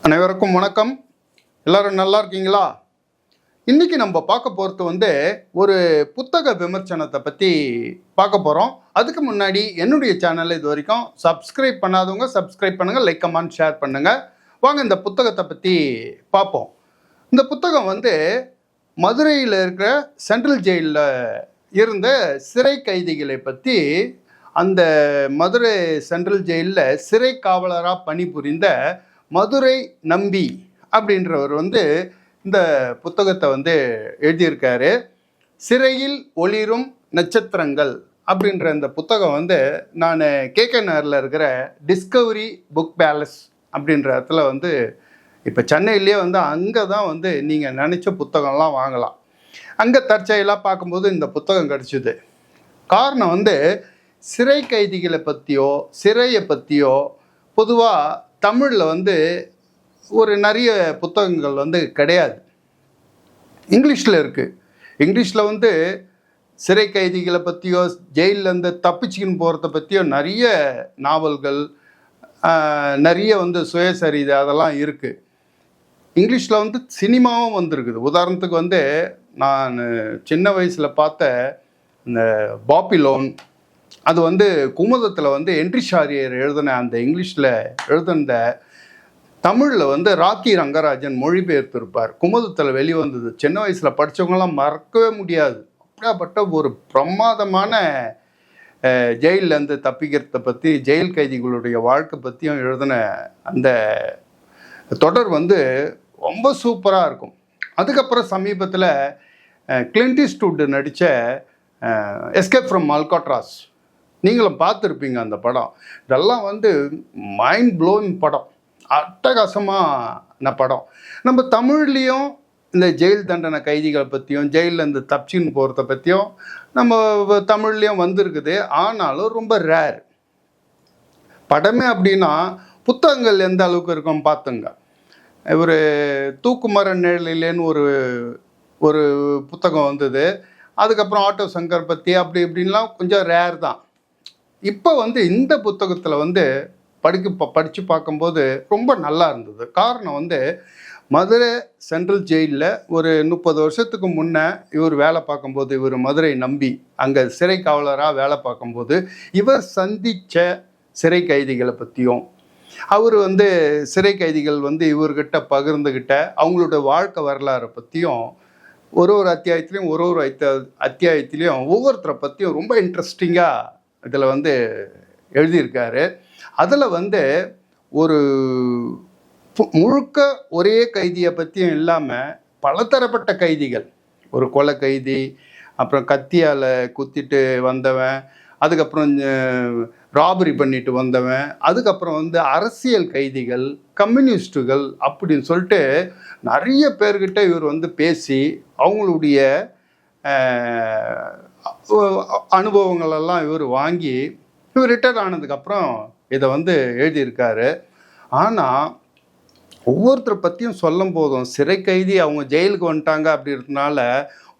அனைவருக்கும் வணக்கம். எல்லாரும் நல்லா இருக்கீங்களா? இன்னைக்கு நம்ம பார்க்க போகிறது ஒரு புத்தக விமர்சனத்தை பற்றி பார்க்க போகிறோம். அதுக்கு முன்னாடி என்னுடைய சேனலை இது வரைக்கும் சப்ஸ்கிரைப் பண்ணாதவங்க சப்ஸ்கிரைப் பண்ணுங்கள், லைக் கமெண்ட் ஷேர் பண்ணுங்கள். வாங்க இந்த புத்தகத்தை பற்றி பார்ப்போம். இந்த புத்தகம் மதுரையில் இருக்கிற சென்ட்ரல் ஜெயிலில் இருந்த சிறை கைதிகளை பற்றி, அந்த மதுரை சென்ட்ரல் ஜெயிலில் சிறை காவலராக பணிபுரிந்த மதுரை நம்பி அப்படின்றவர் இந்த புத்தகத்தை எழுதியிருக்காரு. சிறையில் ஒளிரும் நட்சத்திரங்கள் அப்படின்ற இந்த புத்தகம் நான் கேகே நகரில் இருக்கிற டிஸ்கவரி புக் பேலஸ் அப்படின்ற இடத்துல இப்போ சென்னையிலேயே அங்கே தான் நீங்கள் நினச்ச புத்தகம்லாம் வாங்கலாம். அங்கே தற்செயலாக பார்க்கும்போது இந்த புத்தகம் கிடச்சிது. காரணம் சிறை கைதிகளை பற்றியோ சிறையை பற்றியோ பொதுவாக தமிழில் ஒரு நிறைய புத்தகங்கள் கிடையாது. இங்கிலீஷில் இருக்குது. இங்கிலீஷில் சிறை கைதிகளை பற்றியோ ஜெயிலேருந்து தப்பிச்சிக்கின்னு போகிறத பற்றியோ நிறைய நாவல்கள், நிறைய சுயசரிதை அதெல்லாம் இருக்குது. இங்கிலீஷில் சினிமாவும் வந்திருக்குது. உதாரணத்துக்கு நான் சின்ன வயசில் பார்த்த இந்த பாபிலோன், அது குமுதத்தில் என்ட்ரி ஷாரியர் எழுதின அந்த இங்கிலீஷில் எழுதுன தமிழில் ராக்கி ரங்கராஜன் மொழிபெயர்த்திருப்பார். குமுதத்தில் வெளிவந்தது. சின்ன வயசில் படித்தவங்களாம் மறக்கவே முடியாது. அப்படியாப்பட்ட ஒரு பிரமாதமான ஜெயிலேருந்து தப்பிக்கிறத பற்றி, ஜெயில் கைதிகளுடைய வாழ்க்கை பற்றியும் எழுதின அந்த தொடர் ரொம்ப சூப்பராக இருக்கும். அதுக்கப்புறம் சமீபத்தில் கிளின்ட் ஈஸ்ட்வுட் நடித்த எஸ்கேப் ஃப்ரம் அல்காட்ராஸ், நீங்களும் பார்த்துருப்பீங்க அந்த படம். இதெல்லாம் மைண்ட் ப்ளோயிங் படம், அட்டகாசமான படம். நம்ம தமிழ்லேயும் இந்த ஜெயில் தண்டனை கைதிகளை பற்றியும் ஜெயிலேருந்து தப்பிச்சின்னு போகிறத பற்றியும் நம்ம தமிழ்லேயும் வந்திருக்குது. ஆனாலும் ரொம்ப ரேர். படமே அப்படின்னா புத்தகங்கள் எந்த அளவுக்கு இருக்கும் பார்த்துங்க. ஒரு தூக்குமர நிழலிலேன்னு ஒரு புத்தகம் வந்தது. அதுக்கப்புறம் ஆட்டோ சங்கர் பற்றி அப்படி இப்படின்லாம் கொஞ்சம் ரேர் தான். இப்போ இந்த புத்தகத்தில் படித்து பார்க்கும்போது ரொம்ப நல்லா இருந்தது. காரணம் மதுரை சென்ட்ரல் ஜெயிலில் ஒரு 30 வருஷத்துக்கு முன்னே இவர் வேலை பார்க்கும்போது, இவர் மதுரை நம்பி அங்கே சிறை காவலராக வேலை பார்க்கும்போது இவர் சந்தித்த சிறை கைதிகளை பற்றியும், அவர் சிறை கைதிகள் இவர்கிட்ட பகிர்ந்துக்கிட்ட அவங்களோட வாழ்க்கை வரலாறை பற்றியும் ஒரு அத்தியாயத்துலேயும் ஒரு அத்தியாயத்துலேயும் ஒவ்வொருத்தரை பற்றியும் ரொம்ப இன்ட்ரெஸ்டிங்காக இதில் எழுதியிருக்காரு. அதில் ஒரு முழுக்க ஒரே கைதியை பற்றியும் இல்லாமல் பலதரப்பட்ட கைதிகள், ஒரு கொலை கைதி, அப்புறம் கத்தியால் குத்திட்டு வந்தவன், அதுக்கப்புறம் ராபரி பண்ணிட்டு வந்தவன், அதுக்கப்புறம் அரசியல் கைதிகள், கம்யூனிஸ்டுகள் அப்படின்னு சொல்லிட்டு நிறைய பேர்கிட்ட இவர் பேசி அவங்களுடைய அனுபவங்களெல்லாம் இவர் வாங்கி இவர் ரிட்டையர் ஆனதுக்கப்புறம் இதை எழுதியிருக்காரு. ஆனால் ஒவ்வொருத்தரை பற்றியும் சொல்லும் போதும் சிறை கைதி அவங்க ஜெயிலுக்கு வந்துட்டாங்க அப்படின்றதுனால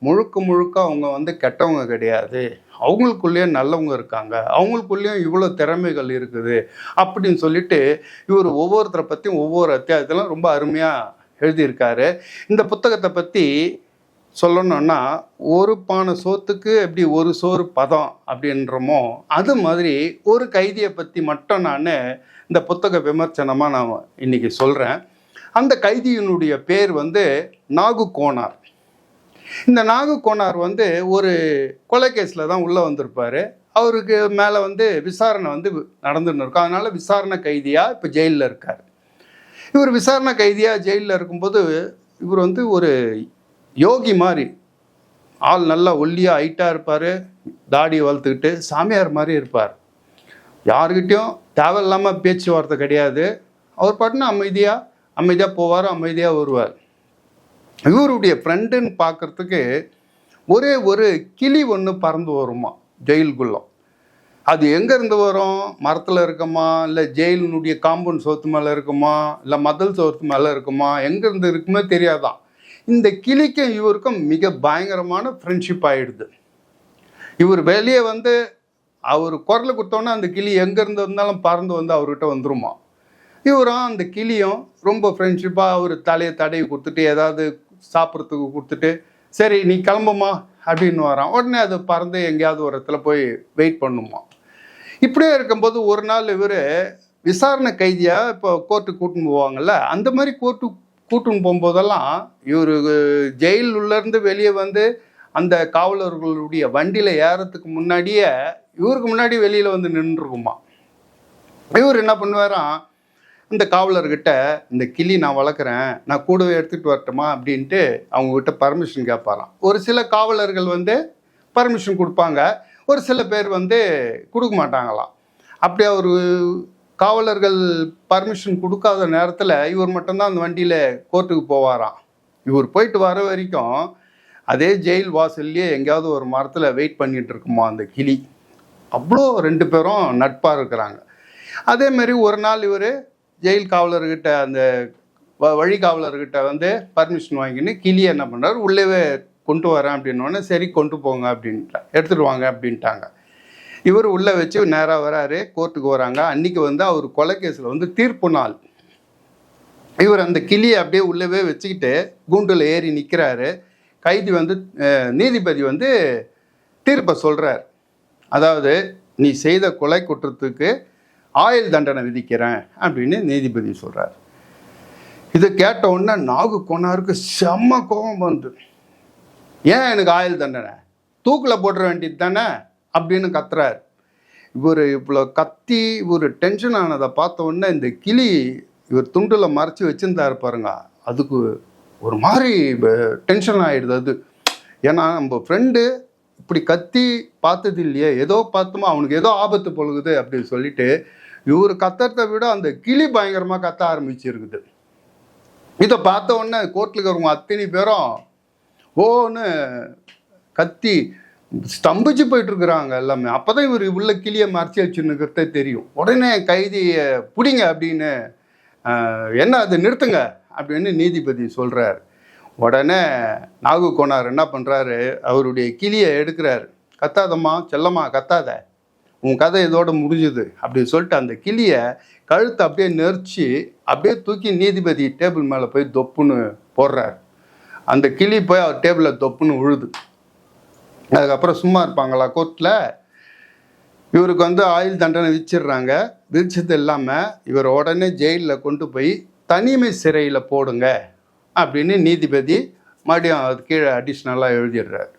முழுக்க அவங்க கெட்டவங்க கிடையாது, அவங்களுக்குள்ளேயும் நல்லவங்க இருக்காங்க, அவங்களுக்குள்ளேயும் இவ்வளோ திறமைகள் இருக்குது அப்படின்னு சொல்லிட்டு இவர் ஒவ்வொருத்தரை பற்றியும் ஒவ்வொரு அத்தியாயத்திலும் ரொம்ப அருமையாக எழுதியிருக்காரு. இந்த புத்தகத்தை பற்றி சொல்லணும்னா, ஒரு பானை சோத்துக்கு எப்படி ஒரு சோறு பதம் அப்படின்றமோ அது மாதிரி ஒரு கைதியை பற்றி மட்டும் நான் இந்த புத்தக விமர்சனமாக நான் இன்றைக்கி சொல்கிறேன். அந்த கைதியினுடைய பேர் நாகு கோனார். இந்த நாகு கோனார் ஒரு கொலை கேஸில் தான் உள்ளே வந்திருப்பார். அவருக்கு மேலே விசாரணை நடந்துன்னு இருக்கும். அதனால் விசாரணை கைதியாக இப்போ ஜெயிலில் இருக்கார். இவர் விசாரணை கைதியாக ஜெயிலில் இருக்கும்போது இவர் ஒரு யோகி மாதிரி ஆள், நல்லா ஒல்லியாக ஹைட்டாக இருப்பார், தாடி வளர்த்துக்கிட்டு சாமியார் மாதிரி இருப்பார். யாருக்கிட்டையும் தேவையில்லாமல் பேச்சுவார்த்தை கிடையாது. அவர் பாட்டுன்னு அமைதியாக போவார், அமைதியாக வருவார். இவருடைய ஃப்ரெண்டுன்னு பார்க்குறதுக்கு ஒரே ஒரு கிளி ஒன்று பறந்து வருமா ஜெயிலுக்குள்ளே. அது எங்கேருந்து வரும்? மரத்தில் இருக்குமா, இல்லை ஜெயிலினுடைய காம்பவுண்ட் சோத்து மேலே இருக்குமா, இல்லை மதல் சோத்து மேலே இருக்குமா, எங்கேருந்து இருக்குமே தெரியாதான். இந்த கிளிக்கும் இவருக்கும் மிக பயங்கரமான ஃப்ரெண்ட்ஷிப் ஆகிடுது. இவர் வெளியே அவர் குரலை கொடுத்தோன்னே அந்த கிளி எங்கேருந்து இருந்தாலும் பறந்து அவர்கிட்ட வந்துருமா. இவரும் அந்த கிளியும் ரொம்ப ஃப்ரெண்ட்ஷிப்பாக ஒரு தலையை தடவி கொடுத்துட்டு ஏதாவது சாப்பிட்றதுக்கு கொடுத்துட்டு சரி நீ கிளம்புமா அப்படின்னு வரான். உடனே அது பறந்து எங்கேயாவது ஒரு இடத்துல போய் வெயிட் பண்ணுமா. இப்படியே இருக்கும்போது ஒரு நாள் இவர் விசாரணை கைதியாக இப்போ கோர்ட்டுக்கு கூட்டின்னு போவாங்கள்ல, அந்த மாதிரி கோர்ட்டுக்கு கூட்டின்னு போகும்போதெல்லாம் இவர் ஜெயில் உள்ளேருந்து வெளியே வந்து அந்த காவலர்களுடைய வண்டியில் ஏறத்துக்கு முன்னாடியே இவருக்கு முன்னாடி வெளியில் வந்து நின்றுருக்குமா. இவர் என்ன பண்ணுவாராம், இந்த காவலர்கிட்ட இந்த கிளி நான் வளர்க்குறேன், நான் கூடவே எடுத்துகிட்டு வரட்டுமா அப்படின்ட்டு அவங்கக்கிட்ட பர்மிஷன் கேட்பாராம். ஒரு சில காவலர்கள் வந்து பர்மிஷன் கொடுப்பாங்க, ஒரு சில பேர் வந்து கொடுக்க மாட்டாங்களாம். அப்படி அவர் காவலர்கள் பர்மிஷன் கொடுக்காத நேரத்தில் இவர் மட்டும்தான் அந்த வண்டியில் கோர்ட்டுக்கு போவாராம். இவர் போயிட்டு வர வரைக்கும் அதே ஜெயில் வாசல்லையே எங்கேயாவது ஒரு மரத்தில் வெயிட் பண்ணிகிட்டு இருக்குமா அந்த கிளி. அவ்வளோ 2 பேரும் நட்பாக இருக்கிறாங்க. அதேமாரி ஒரு நாள் இவர் ஜெயில் காவலர்கிட்ட அந்த வழி காவலர்கிட்ட வந்து பர்மிஷன் வாங்கின்னு கிளியை என்ன பண்ணுறாரு, உள்ளே கொண்டு வரேன் அப்படின்னோடனே சரி கொண்டு போங்க அப்படின்ட்டா, எடுத்துகிட்டு வாங்க அப்படின்ட்டாங்க. இவர் உள்ளே வச்சு நேராக வராரு, கோர்ட்டுக்கு வராங்க. அன்றைக்கி வந்து அவர் கொலை கேஸில் வந்து தீர்ப்பு நாள். இவர் அந்த கிளியை அப்படியே உள்ளவே வச்சுக்கிட்டு கூண்டில் ஏறி நிற்கிறாரு. கைதி வந்து நீதிபதி வந்து தீர்ப்பை சொல்கிறார். அதாவது நீ செய்த கொலை குற்றத்துக்கு ஆயுள் தண்டனை விதிக்கிறேன் அப்படின்னு நீதிபதி சொல்கிறார். இதை கேட்ட உடனே நாகு கோனாருக்கு செம்ம கோபம் வந்து, ஏன் எனக்கு ஆயுள் தண்டனை, தூக்கில் போட்டுற வேண்டியது தானே அப்படின்னு கத்துறார். இவர் இவ்வளோ கத்தி ஒரு டென்ஷன் ஆனதை பார்த்த உடனே இந்த கிளி இவர் துண்டில் மறைச்சி வச்சுருந்தாரு பாருங்க, அதுக்கு ஒரு மாதிரி டென்ஷன் ஆகிடுது அது. ஏன்னா நம்ம ஃப்ரெண்டு இப்படி கத்தி பார்த்தது இல்லையே, ஏதோ பார்த்தோமா அவனுக்கு ஏதோ ஆபத்து பொழுகுது அப்படின்னு சொல்லிட்டு இவர் கத்துறதை விட அந்த கிளி பயங்கரமாக கத்த ஆரம்பிச்சிருக்குது. இதை பார்த்த உடனே கோர்ட்டில் இருக்கிறவங்க அத்தனை பேரும் ஓன்னு கத்தி ஸ்தம்பிச்சு போயிட்டுருக்குறாங்க எல்லாமே. அப்போ தான் இவர் உள்ள கிளியை மறைச்சி வச்சுன்னுக்கிறதே தெரியும். உடனே கைதியை பிடிங்க அப்படின்னு, என்ன அது நிறுத்துங்க அப்படின்னு நீதிபதி சொல்கிறார். உடனே நாகு கோனார் என்ன பண்ணுறாரு, அவருடைய கிளியை எடுக்கிறார். கத்தாதம்மா செல்லம்மா கத்தாத, உன் கதை இதோட முடிஞ்சுது அப்படின்னு சொல்லிட்டு அந்த கிளியை கழுத்தை அப்படியே நெரிச்சு அப்படியே தூக்கி நீதிபதி டேபிள் மேலே போய் தொப்புன்னு போடுறார். அந்த கிளி போய் அவர் டேபிளில் தொப்புன்னு விழுது. அதுக்கப்புறம் சும்மா இருப்பாங்களா கோர்ட்டில்? இவருக்கு வந்து ஆயுள் தண்டனை விதிச்சிடுறாங்க. விதிச்சது இல்லாமல் இவர் உடனே ஜெயிலில் கொண்டு போய் தனிமை சிறையில் போடுங்க அப்படின்னு நீதிபதி மறுபடியும் அது கீழே அடிஷ்னலாக எழுதிடுறார்.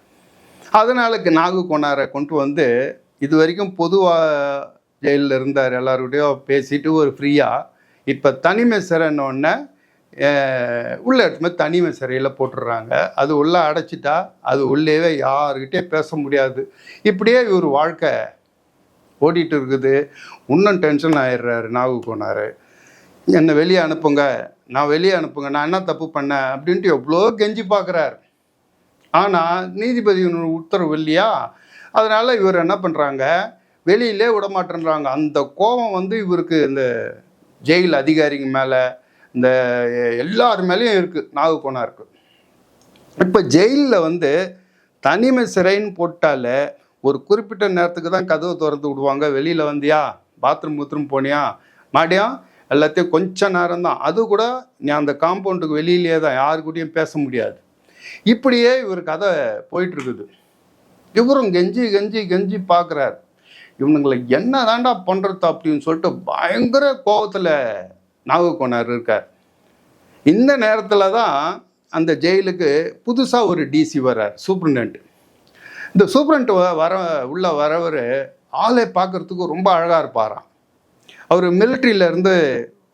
அதனால நாகு கோனாரை கொண்டு வந்து இது வரைக்கும் பொதுவாக ஜெயிலில் இருந்தார், எல்லாருக்கிட்டையும் பேசிட்டு ஒரு ஃப்ரீயாக. இப்போ தனிமை சிறைன்னொடனே உள்ளே எடுத்துமே தனிமை சிறையில் போட்டுடுறாங்க. அது உள்ளே அடைச்சிட்டா அது உள்ளேவே யாருக்கிட்டே பேச முடியாது. இப்படியே இவர் வாழ்க்கை ஓடிட்டு இருக்குது. இன்னும் டென்ஷன் ஆயிடுறாரு நாகு கோனார். என்னை வெளியே அனுப்புங்க, நான் வெளியே அனுப்புங்க, நான் என்ன தப்பு பண்ணேன் அப்படின்ட்டு எவ்வளோ கெஞ்சி பார்க்குறார். ஆனால் நீதிபதியினுடைய உத்தரவு இல்லையா, அதனால் இவர் என்ன பண்ணுறாங்க, வெளியிலே விட மாட்டேன்றாங்க. அந்த கோபம் வந்து இவருக்கு இந்த ஜெயில் அதிகாரிங்க மேலே இந்த எல்லார் மேலேயும் இருக்குது நாகு கோனாருக்கு. இப்போ ஜெயிலில் வந்து தனிமை சிறைன்னு போட்டாலே ஒரு குறிப்பிட்ட நேரத்துக்கு தான் கதவை திறந்து விடுவாங்க. வெளியில் வந்தியா, பாத்ரூம் போனியா, மாடியா, எல்லாத்தையும் கொஞ்சம் நேரம் தான். அது கூட நீ அந்த காம்பவுண்டுக்கு வெளியிலேயே தான், யாருக்கூடையும் பேச முடியாது. இப்படியே இவர் கதை போயிட்டுருக்குது. இவரும் கெஞ்சி கெஞ்சி கெஞ்சி பார்க்குறார், இவனுங்களை என்ன தாண்டா பண்ணுறது அப்படின்னு சொல்லிட்டு பயங்கர கோபத்தில் நாகு கோனார் இருக்கார். இந்த நேரத்தில் தான் அந்த ஜெயிலுக்கு புதுசாக ஒரு டிசி வர்றார், சூப்ரண்ட். இந்த சூப்ரண்ட் உள்ள வரவர் ஆளை பார்க்குறதுக்கு ரொம்ப அழகாக இருப்பாராம். அவர் மிலிட்ரியிலேருந்து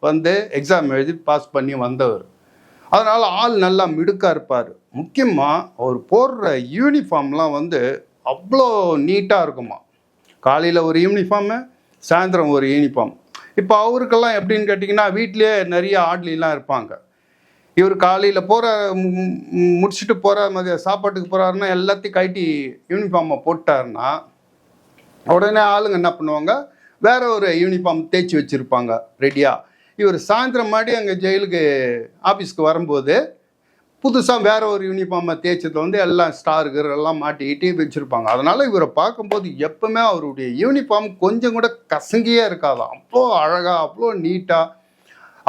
வந்து எக்ஸாம் எழுதி பாஸ் பண்ணி வந்தவர். அதனால் ஆள் நல்லா மிடுக்காக இருப்பார். முக்கியமாக அவர் போடுற யூனிஃபார்ம்லாம் வந்து அவ்வளோ நீட்டாக இருக்குமா. காலையில் ஒரு யூனிஃபார்மு, சாயந்தரம் ஒரு யூனிஃபார்ம். இப்போ அவருக்கெல்லாம் எப்படின்னு கேட்டிங்கன்னா, வீட்லேயே நிறைய ஆட்லிலாம் இருப்பாங்க. இவர் காலையில் முடிச்சுட்டு மதிய சாப்பாட்டுக்கு போகிறாருன்னா எல்லாத்தையும் கட்டி யூனிஃபார்மை போட்டாருன்னா உடனே ஆளுங்க என்ன பண்ணுவாங்க, வேற ஒரு யூனிஃபார்ம் தேய்ச்சி வச்சுருப்பாங்க ரெடியாக. இவர் சாயந்தரம் மாடி அங்கே ஜெயிலுக்கு ஆஃபீஸ்க்கு வரும்போது புதுசாக வேற ஒரு யூனிஃபார்மை தேய்ச்சதில் வந்து எல்லாம் ஸ்டாருக்கு எல்லாம் மாட்டிக்கிட்டே வச்சுருப்பாங்க. அதனால் இவரை பார்க்கும்போது எப்பவுமே அவருடைய யூனிஃபார்ம் கொஞ்சம் கூட கசங்கியே இருக்காதான். அவ்வளோ அழகாக, அவ்வளோ நீட்டாக.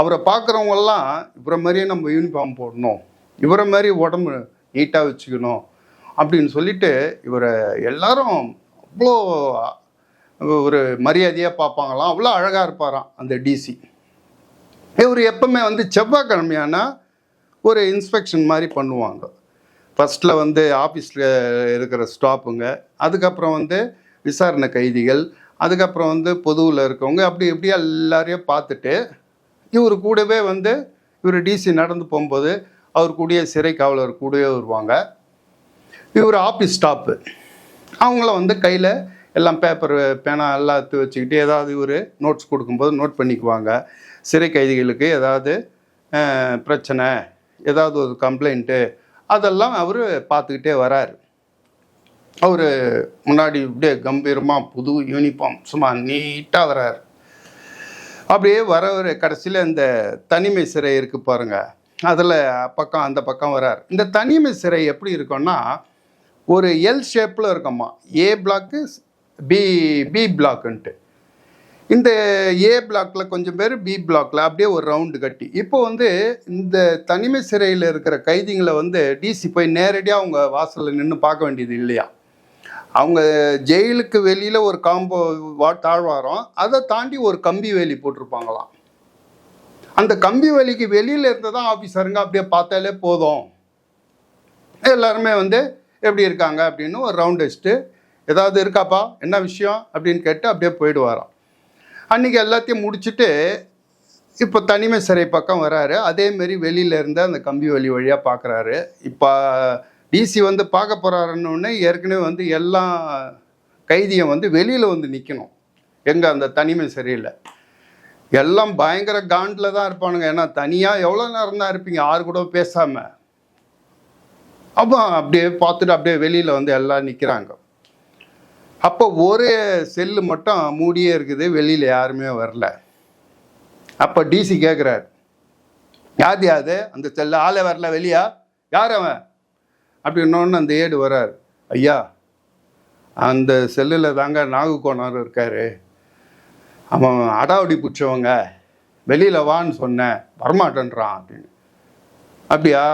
அவரை பார்க்குறவங்கெல்லாம் இவரை மாதிரியே நம்ம யூனிஃபார்ம் போடணும், இவரை மாதிரி உடம்பு நீட்டாக வச்சுக்கணும் அப்படின்னு சொல்லிட்டு இவரை எல்லாரும் அவ்வளோ ஒரு மரியாதையாக பார்ப்பாங்களாம். அவ்வளோ அழகாக இருப்பாராம் அந்த டிசி. இவர் எப்பவுமே வந்து செவ்வாய்க்கிழமையானா ஒரு இன்ஸ்பெக்ஷன் மாதிரி பண்ணுவாங்க. ஃபஸ்ட்டில் வந்து ஆஃபீஸில் இருக்கிற ஸ்டாஃபுங்க, அதுக்கப்புறம் வந்து விசாரணை கைதிகள், அதுக்கப்புறம் வந்து பொதுவில் இருக்கவங்க, அப்படி இப்படி எல்லாரையும் பார்த்துட்டு இவர் கூடவே வந்து இவர் டிசி நடந்து போகும்போது அவர் கூடயே சிறை காவலர் கூடவே வருவாங்க. இவர் ஆஃபீஸ் ஸ்டாஃபு, அவங்கள வந்து கையில் எல்லாம் பேப்பர் பேனா எல்லாம் எடுத்து வச்சுக்கிட்டு ஏதாவது இவர் நோட்ஸ் கொடுக்கும்போது நோட் பண்ணிக்குவாங்க. சிறை கைதிகளுக்கு ஏதாவது பிரச்சனை, ஏதாவது ஒரு கம்ப்ளைண்ட்டு, அதெல்லாம் அவர் பார்த்துக்கிட்டே வரார். அவர் முன்னாடி இப்படியே கம்பீரமாக புது யூனிஃபார்ம் சும்மா நீட்டாக வரார். அப்படியே வரவர் கடைசியில் இந்த தனிமை சிறை இருக்குது பாருங்கள், அதில் பக்கம் அந்த பக்கம் வரார். இந்த தனிமை சிறை எப்படி இருக்குன்னா ஒரு எல் ஷேப்பில் இருக்கம்மா, ஏ பிளாக்கு பி பிளாக்குன்ட்டு. இந்த ஏ பிளாக்கில் கொஞ்சம் பேர், பி பிளாக்கில் அப்படியே ஒரு ரவுண்டு கட்டி. இப்போ வந்து இந்த தனிமை சிறையில் இருக்கிற கைதிகளை வந்து டிசி போய் நேரடியாக அவங்க வாசலில் நின்று பார்க்க வேண்டியது இல்லையா. அவங்க ஜெயிலுக்கு வெளியில் ஒரு தாழ்வாரம், அதை தாண்டி ஒரு கம்பி வேலி போட்டிருப்பாங்களாம். அந்த கம்பி வேலிக்கு வெளியில் இருந்து தான் ஆஃபீஸருங்க அப்படியே பார்த்தாலே போதும், எல்லாருமே வந்து எப்படி இருக்காங்க அப்படின்னு ஒரு ரவுண்ட் வச்சுட்டு ஏதாவது இருக்காப்பா என்ன விஷயம் அப்படின்னு கேட்டு அப்படியே போயிடுவாராம். அன்றைக்கி எல்லாத்தையும் முடிச்சுட்டு இப்போ தனிமை சிறை பக்கம் வராரு. அதேமாரி வெளியில் இருந்து அந்த கம்பி வழி வழியாக பார்க்குறாரு. இப்போ டிசி வந்து பார்க்க போகிறாருன்னு ஏற்கனவே வந்து எல்லா கைதியும் வந்து வெளியில் வந்து நிற்கணும். எங்கே அந்த தனிமை சிறையில் எல்லாம் பயங்கர காண்டில் தான் இருப்பானுங்க. ஏன்னா தனியாக எவ்வளோ நேரம் தான் இருப்பீங்க யாரு கூட பேசாமல். அப்போ அப்படியே பார்த்துட்டு அப்படியே வெளியில் வந்து எல்லாம் நிற்கிறாங்க. அப்போ ஒரே செல்லு மட்டும் மூடியே இருக்குது, வெளியில் யாருமே வரல. அப்போ டிசி கேட்குறாரு, யாது அந்த செல்லு ஆளே வரல வெளியா, யார் அவன் அப்படின்னோன்னு அந்த ஏடு வர்றார். ஐயா அந்த செல்லில் தாங்க நாகுகோணர் இருக்கார், அவன் அடாவடி பிடிச்சவங்க, வெளியில் வான்னு சொன்னேன் வரமாட்டேன்றான் அப்படின்னு. அப்படியா,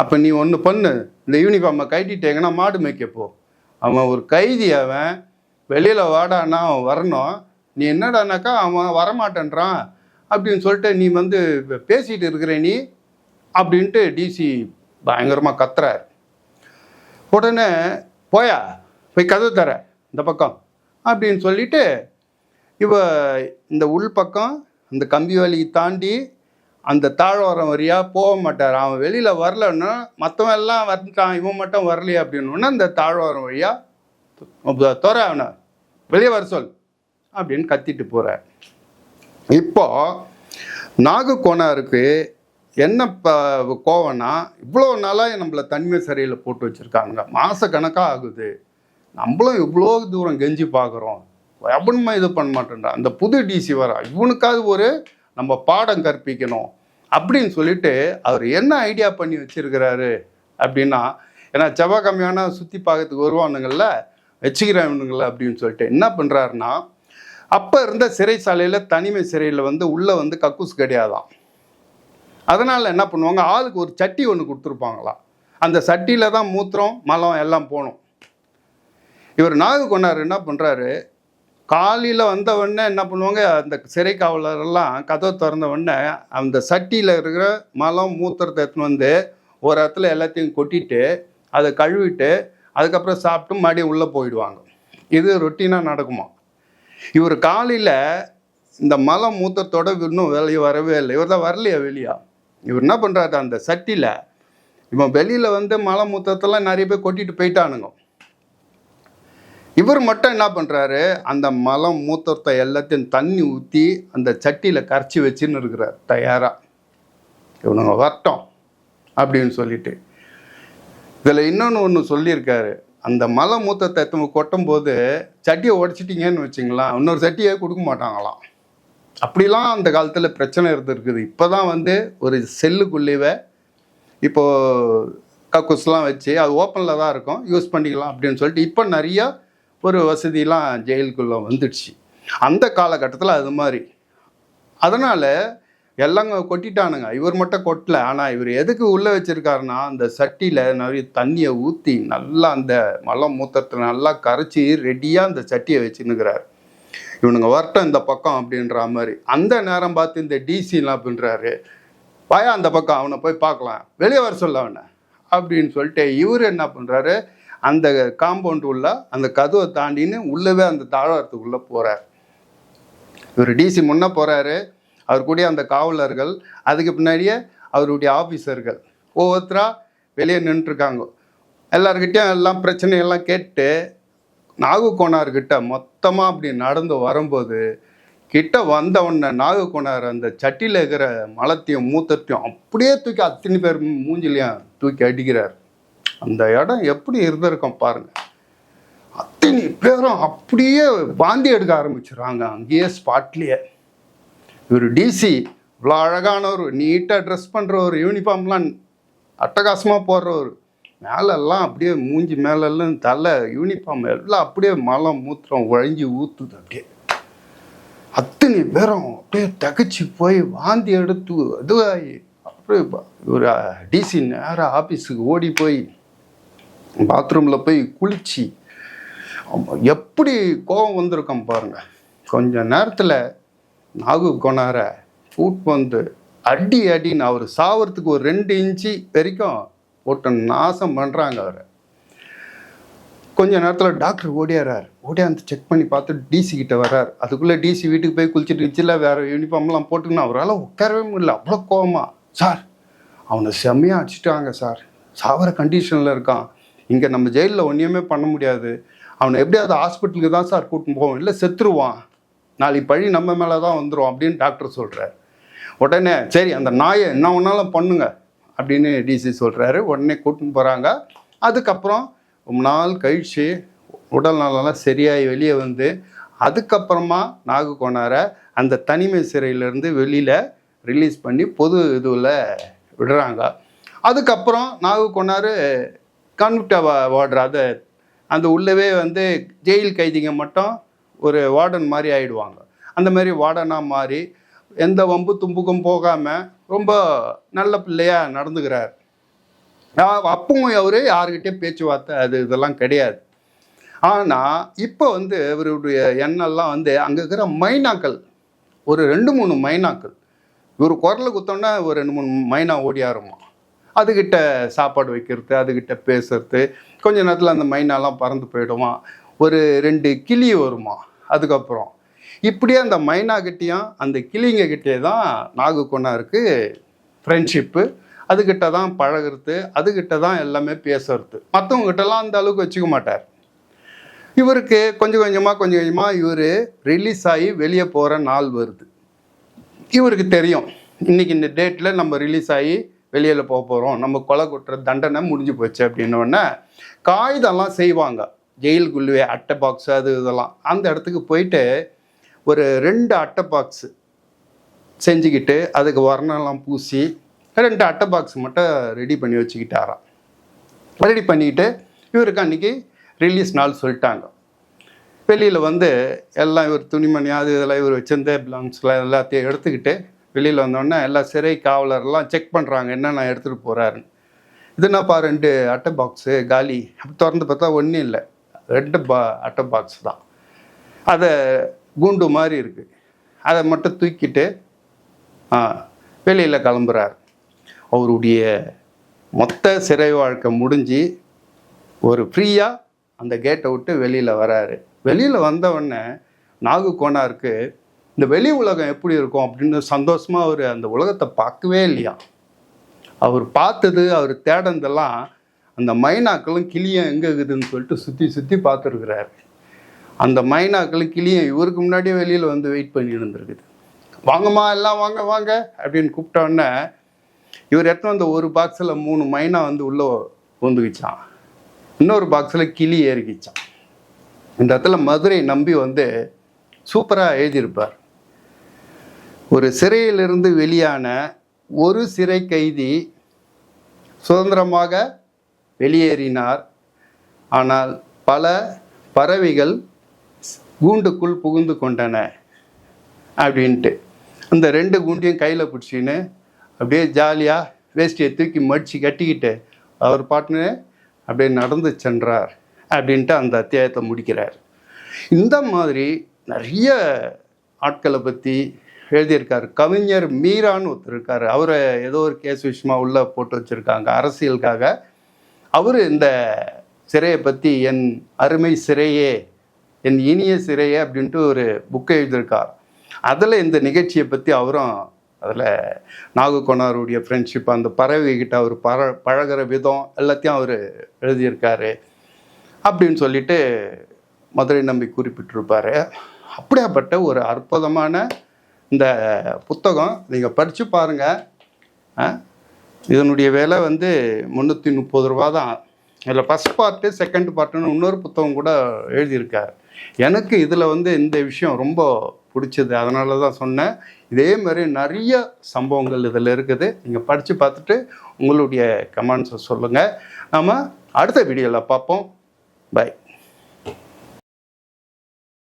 அப்போ நீ ஒன்று பண்ணு, இந்த யூனிஃபார்மை கட்டிட்டேங்கன்னா மாடு மேய்க்கப்போ. அவன் ஒரு கைதி, அவன் வெளியில் வாடானா அவன் வரணும், நீ என்னடானாக்கா அவன் வரமாட்டேன்றான் அப்படின்னு சொல்லிட்டு நீ வந்து பேசிகிட்டு இருக்கிற நீ அப்படின்ட்டு டிசி பயங்கரமாக கத்துறார். உடனே போயா போய் கதவு தர இந்த பக்கம் அப்படின்னு சொல்லிட்டு இந்த உள் பக்கம் அந்த கம்பி வழியை தாண்டி அந்த தாழ்வாரம் வரியாக போக மாட்டார். அவன் வெளியில் வரலன்னா மற்றவன் எல்லாம் வந்துட்டான், இவன் மட்டும் வரலையே அப்படின்னோன்னா அந்த தாழ்வாரம் வழியாக தோற அவனை வெளியே வர சொல் அப்படின்னு கத்திட்டு போகிறார். இப்போ நாகுகோணருக்கு என்ன கோவம்னா, இவ்வளோ நாளாக நம்மளை தனிமை சிறையில் போட்டு வச்சுருக்காங்க, மாத கணக்காக ஆகுது, நம்மளும் இவ்வளோ தூரம் கெஞ்சி பார்க்குறோம், எவனுமா இது பண்ண மாட்டேன்றான், அந்த புது டிசி வர இவனுக்காவது ஒரு நம்ம பாடம் கற்பிக்கணும் அப்படின்னு சொல்லிட்டு அவர் என்ன ஐடியா பண்ணி வச்சிருக்கிறாரு அப்படின்னா, ஏன்னா செவ்வாய் கம்மியான சுற்றி பார்க்கறதுக்கு வருவானுங்கள்ல, வச்சுக்கிறவனுங்கள அப்படின்னு சொல்லிட்டு என்ன பண்ணுறாருன்னா, அப்போ இருந்த சிறைச்சாலையில் தனிமை சிறையில் வந்து உள்ளே வந்து கக்கூஸ் கிடையாதான். அதனால் என்ன பண்ணுவாங்க, ஆளுக்கு ஒரு சட்டி ஒன்று கொடுத்துருப்பாங்களாம். அந்த சட்டியில் தான் மூத்திரம் மலம் எல்லாம் போகணும். இவர் நாகுகோணர் என்ன பண்ணுறாரு, காலையில் வந்த உடனே என்ன பண்ணுவாங்க, அந்த சிறை காவலரெல்லாம் கதவை திறந்த உடனே அந்த சட்டியில் இருக்கிற மலம் மூத்திரத்தை எடுத்துன்னு வந்து ஒரு இடத்துல எல்லாத்தையும் கொட்டிட்டு அதை கழுவிட்டு அதுக்கப்புறம் சாப்பிட்டு மறுபடியும் உள்ளே போயிடுவாங்க. இது ரொட்டீனாக நடக்குமா. இவர் காலையில் இந்த மலம் மூத்திரத்தோட இன்னும் வெளியே வரவே இல்லை. இவர் தான் வரலையா வெளியா. இவர் என்ன பண்ணுறாரு, அந்த சட்டியில் இவன் வெளியில் வந்து மலம் மூத்திரத்தெல்லாம் நிறைய பேர் கொட்டிட்டு போயிட்டானுங்க. இவர் மட்டும் என்ன பண்ணுறாரு, அந்த மலம் மூத்திரத்தை எல்லாத்தையும் தண்ணி ஊற்றி அந்த சட்டியில் கரைச்சி வச்சுன்னு இருக்கிறார் தயாராக, இவனுங்க வரட்டும் அப்படின்னு சொல்லிட்டு. இதில் இன்னொன்று சொல்லியிருக்காரு, அந்த மலை மூத்தத்தை கொட்டும் போது சட்டியை உடச்சிட்டிங்கன்னு வச்சிங்களா, இன்னொரு சட்டியை கொடுக்க மாட்டாங்களாம். அப்படிலாம் அந்த காலத்தில் பிரச்சனை இருந்துருக்குது. இப்போ தான் வந்து ஒரு செல்லுக்குள்ளேயே இப்போது கக்கூஸ்லாம் வச்சு அது ஓப்பனில் தான் இருக்கும், யூஸ் பண்ணிக்கலாம் அப்படின்னு சொல்லிட்டு இப்போ நிறையா ஒரு வசதியெலாம் ஜெயிலுக்குள்ளே வந்துடுச்சு. அந்த காலகட்டத்தில் அது மாதிரி. அதனால் எல்லாம் கொட்டிட்டானுங்க. இவர் மட்டும் கொட்டல. ஆனால் இவர் எதுக்கு உள்ளே வச்சிருக்காருன்னா, அந்த சட்டியில் நிறைய தண்ணியை ஊற்றி நல்லா அந்த மலம் மூத்திரத்தை நல்லா கரைச்சி ரெடியாக அந்த சட்டியை வச்சுன்னுக்கிறார். இவனுங்க வரட்டும் இந்த பக்கம் அப்படின்ற மாதிரி. அந்த நேரம் பார்த்து இந்த டிசிலாம் அப்படின்றாரு, பாயா அந்த பக்கம் அவனை போய் பார்க்கலாம், வெளியே வர சொல்ல அவனை அப்படின்னு சொல்லிட்டு இவர் என்ன பண்ணுறாரு, அந்த காம்பவுண்டு உள்ள அந்த கதவை தாண்டின்னு உள்ளவே அந்த தாழ்வாரத்துக்குள்ளே போகிறார். இவர் டிசி முன்னே போகிறாரு, அவர் கூட அந்த காவலர்கள், அதுக்கு பின்னாடியே அவருடைய ஆஃபீஸர்கள் ஒவ்வொருத்தராக வெளியே நின்றுருக்காங்க. எல்லார்கிட்டையும் எல்லாம் பிரச்சனையெல்லாம் கேட்டு நாகுகோனார்கிட்ட மொத்தமாக அப்படி நடந்து வரும்போது கிட்ட வந்தவொடனே நாகுகோனார் அந்த சட்டியில் இருக்கிற மலத்தையும் மூத்தத்தையும் அப்படியே தூக்கி அத்தனை பேர் மூஞ்சிலையும் தூக்கி அடிக்கிறார். அந்த இடம் எப்படி இருந்திருக்கும் பாருங்க. அத்தனை பேரும் அப்படியே வாந்தி எடுக்க ஆரம்பிச்சிடுறாங்க அங்கேயே ஸ்பாட்லேயே. இவர் டிசி இவ்வளோ அழகானவர், நீட்டாக ட்ரெஸ் பண்ணுறவர், யூனிஃபார்ம்லாம் அட்டகாசமாக போடுறவர், மேலெல்லாம் அப்படியே மூஞ்சி மேலெல்லாம் தலை யூனிஃபார்ம் எல்லாம் அப்படியே மலம் மூத்திரம் உழைஞ்சி ஊற்றுது. அப்படியே அத்தனை பேரும் அப்படியே தகச்சு போய் வாந்தி எடுத்து இதுவாகி அப்படியே ஒரு டிசி நேராக ஆஃபீஸுக்கு ஓடி போய் பாத்ரூமில் போய் குளிச்சு எப்படி கோபம் வந்திருக்கோம் பாருங்க. கொஞ்ச நேரத்தில் நாகுகோனாரை கூட்டு வந்து அடின்னு அவர் சாவறதுக்கு ஒரு 2 இன்ச்சு வரைக்கும் போட்டு நாசம் பண்ணுறாங்க அவரை. கொஞ்ச நேரத்தில் டாக்டர் ஓடியாந்து செக் பண்ணி பார்த்து டிசி கிட்ட வர்றார். அதுக்குள்ளே டிசி வீட்டுக்கு போய் குளிச்சுட்டு இருந்துச்சுல, வேறு யூனிஃபார்ம்லாம் போட்டுக்கணும். அவரால் உட்காரவே முடியல, அவ்வளோ கோவமா. சார் அவனை செம்மையாக அடிச்சுட்டாங்க சார், சாவர கண்டிஷனில் இருக்கான், இங்கே நம்ம ஜெயிலில் ஒன்றுமே பண்ண முடியாது, அவனை எப்படியாவது ஹாஸ்பிட்டலுக்கு தான் சார் கூட்டின்னு போவோம், இல்லை செத்துருவான், நாளைக்கு பழி நம்ம மேலே தான் வந்துடும் அப்படின்னு டாக்டர் சொல்கிறார். உடனே சரி அந்த நாயை என்ன ஒன்றாலும் பண்ணுங்க அப்படின்னு டிசி சொல்கிறாரு. உடனே கூட்டின்னு போகிறாங்க. அதுக்கப்புறம் ரொம்ப நாள் கழித்து உடல் நலம்லாம் சரியாகி வெளியே வந்து அதுக்கப்புறமா நாகுகோனாரை அந்த தனிமை சிறையிலேருந்து வெளியில் ரிலீஸ் பண்ணி பொது இதுவில் விடுறாங்க. அதுக்கப்புறம் நாகுகோனார் கான்விக்ட் வார்டர், அதை அந்த உள்ளவே வந்து ஜெயில் கைதிங்க மட்டும் ஒரு வார்டன் மாதிரி ஆகிடுவாங்க. அந்த மாதிரி வார்டனாக மாறி எந்த வம்பு தும்புக்கும் போகாமல் ரொம்ப நல்ல பிள்ளையாக நடந்துக்கிறார். அப்பவும் அவர் யாருக்கிட்டே பேச்சுவார்த்தை இதெல்லாம் கிடையாது. ஆனால் இப்போ வந்து இவருடைய எண்ணெல்லாம் வந்து அங்கே இருக்கிற மைனாக்கள், ஒரு 2-3 மைனாக்கள், இவர் குரலை குத்தோன்னா ஒரு 2-3 மைனா ஓடியாருமா. அதுக்கிட்ட சாப்பாடு வைக்கிறது, அதுக்கிட்ட பேசுறது, கொஞ்ச நேரத்தில் அந்த மைனாலாம் பறந்து போயிடுமா, ஒரு 2 கிளி வருமா. அதுக்கப்புறம் இப்படியே அந்த மைனாக்கிட்டேயும் அந்த கிளிங்கக்கிட்டே தான் நாகுகோனாருக்கு ஃப்ரெண்ட்ஷிப்பு, அதுக்கிட்ட தான் பழகிறது, அதுக்கிட்ட தான் எல்லாமே பேசுறது. மற்றவங்ககிட்டலாம் அந்த அளவுக்கு வச்சுக்க மாட்டார். இவருக்கு கொஞ்சம் கொஞ்சமாக இவர் ரிலீஸ் ஆகி வெளியே போகிற நாள் வருது. இவருக்கு தெரியும் இன்றைக்கி இந்த டேட்டில் நம்ம ரிலீஸ் ஆகி வெளியில் போக போகிறோம், நம்ம கொலை குற்ற தண்டனை முடிஞ்சு போச்சு அப்படின்னோடனே காகிதம்லாம் செய்வாங்க ஜெயிலுக்குள்ளே, அட்டை பாக்ஸு அது இதெல்லாம். அந்த இடத்துக்கு போயிட்டு ஒரு 2 அட்டை பாக்ஸு செஞ்சுக்கிட்டு அதுக்கு வர்ணம்லாம் பூசி 2 அட்டை பாக்ஸ் மட்டும் ரெடி பண்ணி வச்சுக்கிட்டாராம். ரெடி பண்ணிக்கிட்டு இவருக்கு அன்றைக்கி ரிலீஸ் நாள் சொல்லிட்டாங்க. வெளியில் வந்து எல்லாம் இவர் துணிமணி அது இதெல்லாம் இவர் வச்சிருந்த பிளாங்ஸ்லாம் எல்லாத்தையும் எடுத்துக்கிட்டு வெளியில் வந்தோடனே எல்லா சிறை காவலர்லாம் செக் பண்ணுறாங்க என்னென்ன எடுத்துகிட்டு போகிறாருன்னு. இதுனாப்பா 2 அட்டை பாக்ஸு காலி. அப்படி திறந்து பார்த்தா ஒன்றும் இல்லை, 2 அட்டை பாக்ஸ் தான். அதை குண்டு மாதிரி இருக்குது, அதை மட்டும் தூக்கிட்டு வெளியில் கிளம்புறார். அவருடைய மொத்த சிறை வாழ்க்கை முடிஞ்சு ஒரு ஃப்ரீயாக அந்த கேட்டை விட்டு வெளியில் வராரு. வெளியில் வந்தவுடனே நாகுகோனாருக்கு இந்த வெளி உலகம் எப்படி இருக்கும் அப்படின்னு சந்தோஷமாக அவர் அந்த உலகத்தை பார்க்கவே இல்லையா. அவர் பார்த்தது, அவர் தேடந்தெல்லாம் அந்த மைனாக்களும் கிளியும் எங்கே இருக்குதுன்னு சொல்லிட்டு சுற்றி சுற்றி பார்த்துருக்குறாரு. அந்த மைனாக்களும் கிளியும் இவருக்கு முன்னாடியே வெளியில் வந்து வெயிட் பண்ணி இருந்துருக்குது. வாங்கம்மா எல்லாம் வாங்க வாங்க அப்படின்னு கூப்பிட்டோடனே இவர் எடுத்து வந்த ஒரு பாக்ஸில் 3 மைனா வந்து உள்ளே வந்துக்கிச்சான், இன்னொரு பாக்ஸில் கிளி ஏறிக்கிச்சான். இந்த இடத்துல மதுரை நம்பி வந்து சூப்பராக எழுதியிருப்பார். ஒரு சிறையிலிருந்து வெளியான ஒரு சிறை கைதி சுதந்திரமாக வெளியேறினார், ஆனால் பல பறவைகள் கூண்டுக்குள் புகுந்து கொண்டன அப்படின்ட்டு. அந்த 2 குண்டியும் கையில் பிடிச்சின்னு அப்படியே ஜாலியாக வேஷ்டியை தூக்கி மடித்து கட்டிக்கிட்டு அவர் பாட்டுன்னு அப்படியே நடந்து சென்றார் அப்படின்ட்டு அந்த அத்தியாயத்தை முடிக்கிறார். இந்த மாதிரி நிறைய ஆட்களை பற்றி எழுதியிருக்காரு. கவிஞர் மீரான்னு ஒருத்தர் இருக்கார். அவரை ஏதோ ஒரு கேஸ் விஷயமா உள்ளே போட்டு வச்சுருக்காங்க அரசியலுக்காக. அவர் இந்த சிறையை பற்றி என் அருமை சிறையே, என் இனிய சிறையே அப்படின்ட்டு ஒரு புக்கை எழுதியிருக்கார். அதில் இந்த நிகழ்ச்சியை பற்றி அவரும் அதில் நாகக்கோனாருடைய ஃப்ரெண்ட்ஷிப், அந்த பறவைகிட்ட அவர் பழகிற விதம் எல்லாத்தையும் அவர் எழுதியிருக்காரு அப்படின்னு சொல்லிட்டு மதுரை நம்பி குறிப்பிட்டிருப்பார். அப்படியாப்பட்ட ஒரு அற்புதமான இந்த புத்தகம் நீங்கள் படித்து பாருங்கள். இதனுடைய விலை வந்து 330 ரூபா தான். இதில் ஃபஸ்ட் பார்ட்டு செகண்ட் பார்ட்டுன்னு இன்னொரு புத்தகம் கூட எழுதியிருக்கார். எனக்கு இதில் வந்து இந்த விஷயம் ரொம்ப பிடிச்சது, அதனால தான் சொன்னேன். இதே மாதிரி நிறைய சம்பவங்கள் இதில் இருக்குது. நீங்கள் படித்து பார்த்துட்டு உங்களுடைய கமெண்ட்ஸை சொல்லுங்கள். நம்ம அடுத்த வீடியோவில் பார்ப்போம். பை.